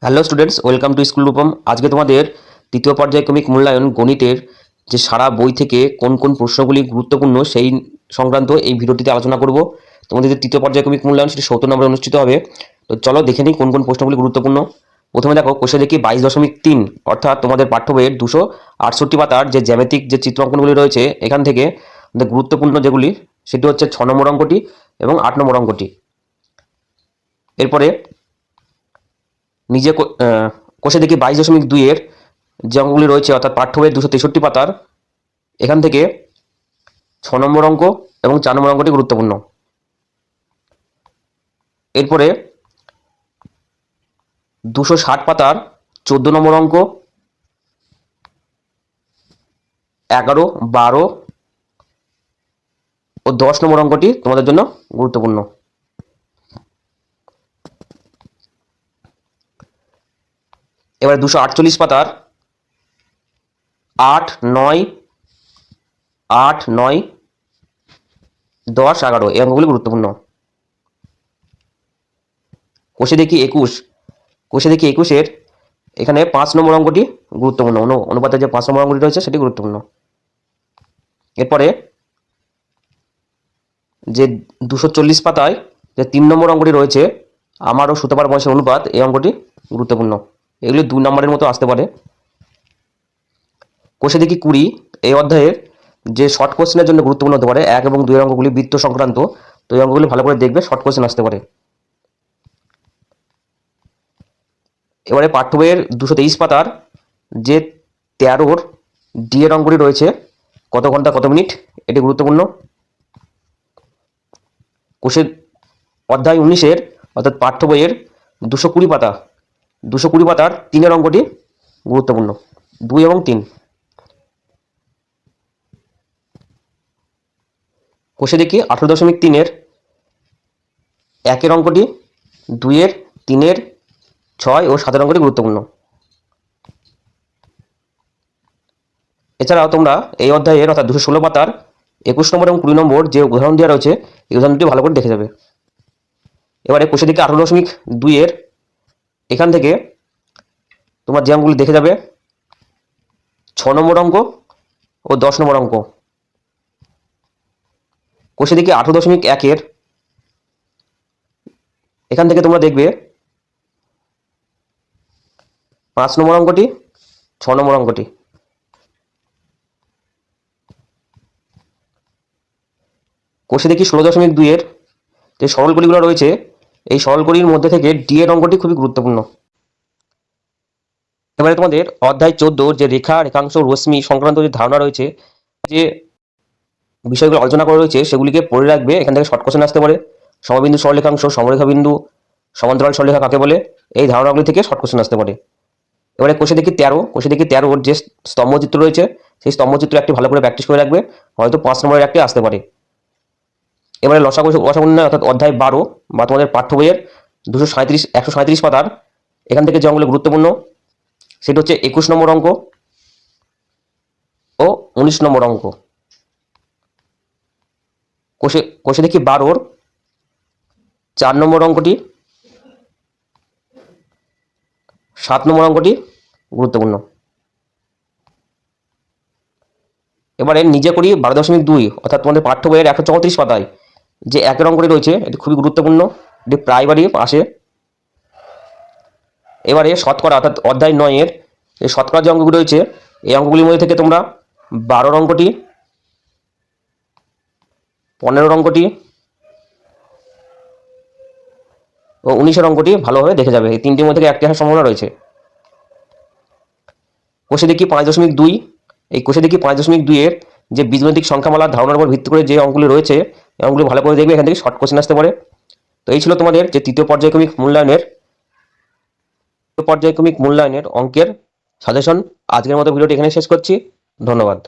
Hello students, welcome to school Rupam. আজকে তোমাদের তৃতীয় পর্যায়ক্রমিক মূল্যায়ন গণিতের যে সারা বই থেকে কোন কোন প্রশ্নগুলি গুরুত্বপূর্ণ সেই সংক্রান্ত এই ভিডিওটিতে আলোচনা করব। তোমাদের যে তৃতীয় পর্যায়ক্রমিক মূল্যায়ন সেটি 70 নম্বরে অনুষ্ঠিত হবে। তো চলো দেখে নিই কোন কোন প্রশ্নগুলি গুরুত্বপূর্ণ। প্রথমে দেখো, কোষে দেখি 22.3, অর্থাৎ তোমাদের পাঠ্য বইয়ের 268 পাতার যে জ্যামিতিক যে চিত্রাঙ্কনগুলি রয়েছে এখান থেকে গুরুত্বপূর্ণ যেগুলি সেটি হচ্ছে 6 নম্বর অঙ্কটি এবং 8 নম্বর অঙ্কটি। এরপরে নিজে কোষে দেখি 22.2 এর যে অঙ্কগুলি রয়েছে অর্থাৎ পাঠ্য বইয়ের 263 পাতার এখান থেকে 6 নম্বর অঙ্ক এবং 4 নম্বর অঙ্কটি গুরুত্বপূর্ণ। এরপরে 260 পাতার 14 নম্বর অঙ্ক, 11, 12 ও 10 নম্বর অঙ্কটি তোমাদের জন্য গুরুত্বপূর্ণ। এবারে 248 পাতার 8, 9, 10, 11 এই অঙ্কগুলি গুরুত্বপূর্ণ। কোষে দেখি 21 এর এখানে 5 নম্বর অঙ্কটি গুরুত্বপূর্ণ। অনুপাতে যে 5 নম্বর অঙ্কটি রয়েছে সেটি গুরুত্বপূর্ণ। এরপরে যে 240 পাতায় যে 3 নম্বর অঙ্কটি রয়েছে, আমার ও সুতপার বয়সের অনুপাত, এই অঙ্কটি গুরুত্বপূর্ণ। এগুলি 2 নম্বরের মতো আসতে পারে। কোষে দেখি 20 এই অধ্যায়ের যে শর্ট কোশ্চেনের জন্য গুরুত্বপূর্ণ হতে পারে, 1 এবং 2 এর অঙ্কগুলি বৃত্ত সংক্রান্ত। তো এই অঙ্কগুলি ভালো করে দেখবে, শর্ট কোশ্চেন আসতে পারে। এবারে পাঠ্য বইয়ের 223 পাতার যে 13 ডি এর অঙ্কটি রয়েছে, কত ঘন্টা কত মিনিট, এটি গুরুত্বপূর্ণ। কোষের অধ্যায় 19 অর্থাৎ পাঠ্য বইয়ের 220 পাতার 3 এর অঙ্কটি গুরুত্বপূর্ণ, 2 এবং 3। কোষে দেখি 18.3 এর 1 এর অঙ্কটি, 2 এর, 3 এর, 6 ও 7 এর অঙ্কটি গুরুত্বপূর্ণ। এছাড়াও তোমরা এই অধ্যায়ের অর্থাৎ 216 পাতার 21 নম্বর এবং 20 নম্বর যে উদাহরণ দেওয়া রয়েছে এই উদাহরণটি ভালো করে দেখে যাবে। এবারে কোষে দিকে 18.2 এর এখান থেকে তোমার যে অঙ্কগুলি দেখে যাবে 6 নম্বর অঙ্ক ও 10 নম্বর অঙ্ক। কোষে দিকে 18.1 এর এখান থেকে তোমরা দেখবে 5 নম্বর অঙ্কটি, 6 নম্বর অঙ্কটি। কোষে দেখি 16.2 এর যে সরলকলিগুলো রয়েছে এই সরলকলির মধ্যে থেকে ডি এর অঙ্কটি খুবই গুরুত্বপূর্ণ। এবারে তোমাদের অধ্যায় 14 যে রেখা, রেখাংশ, রশ্মি সংক্রান্ত যে ধারণা রয়েছে, যে বিষয়গুলো আলোচনা করা রয়েছে সেগুলিকে পড়ে রাখবে। এখান থেকে শর্ট কোশ্চেন আসতে পারে। সমবিন্দু সরলরেখাংশ, সমরেখা বিন্দু, সমান্তরাল সরলরেখা কাকে বলে, এই ধারণাগুলি থেকে শর্ট কোশ্চেন আসতে পারে। এবারে কোষে দেখি 13 যে স্তম্ভচিত্র রয়েছে সেই স্তম্ভচিত্র একটি ভালো করে প্র্যাকটিস করে রাখবে, হয়তো 5 নম্বরের একটি আসতে পারে। এবারে লসাগু নির্ণয় অর্থাৎ অধ্যায় 12 বা তোমাদের পাঠ্য বইয়ের 137 পাতার এখান থেকে যে অঙ্কগুলো গুরুত্বপূর্ণ সেটা হচ্ছে 21 নম্বর অঙ্ক ও 19 নম্বর অঙ্ক। কোষে দেখি 12 4 নম্বর অঙ্কটি, 7 নম্বর অঙ্কটি গুরুত্বপূর্ণ। এবারে নিজে করি 12.2 অর্থাৎ তোমাদের পাঠ্য বইয়ের 134 পাতায় যে 1 এর অঙ্কটি রয়েছে এটি খুবই গুরুত্বপূর্ণ, এটি প্রায়বারই আসে। এবারে শতকরা অর্থাৎ অধ্যায় 9 এর এই শতকরা যে অঙ্কগুলি রয়েছে এই অঙ্কগুলির মধ্যে থেকে তোমরা 12 অঙ্কটি, 15 অঙ্কটি ও 19 অঙ্কটি ভালোভাবে দেখে যাবে। এই তিনটির মধ্যে থেকে একটি আসার সম্ভাবনা রয়েছে। কোষে দেখি 5.2 এই কোষে দেখি 5.2 এর যে বীজগণিতিক সংখ্যামালার ধারণার উপর ভিত্তি করে যে অঙ্কগুলি রয়েছে এই অঙ্কগুলি ভালো করে দেখবে, এখান থেকে শর্ট কোশ্চেন আসতে পারে। তো এই ছিল তোমাদের যে তৃতীয় পর্যায়ক্রমিক মূল্যায়নের অঙ্কের সাজেশন। আজকের মতো ভিডিওটি এখানে শেষ করছি। ধন্যবাদ।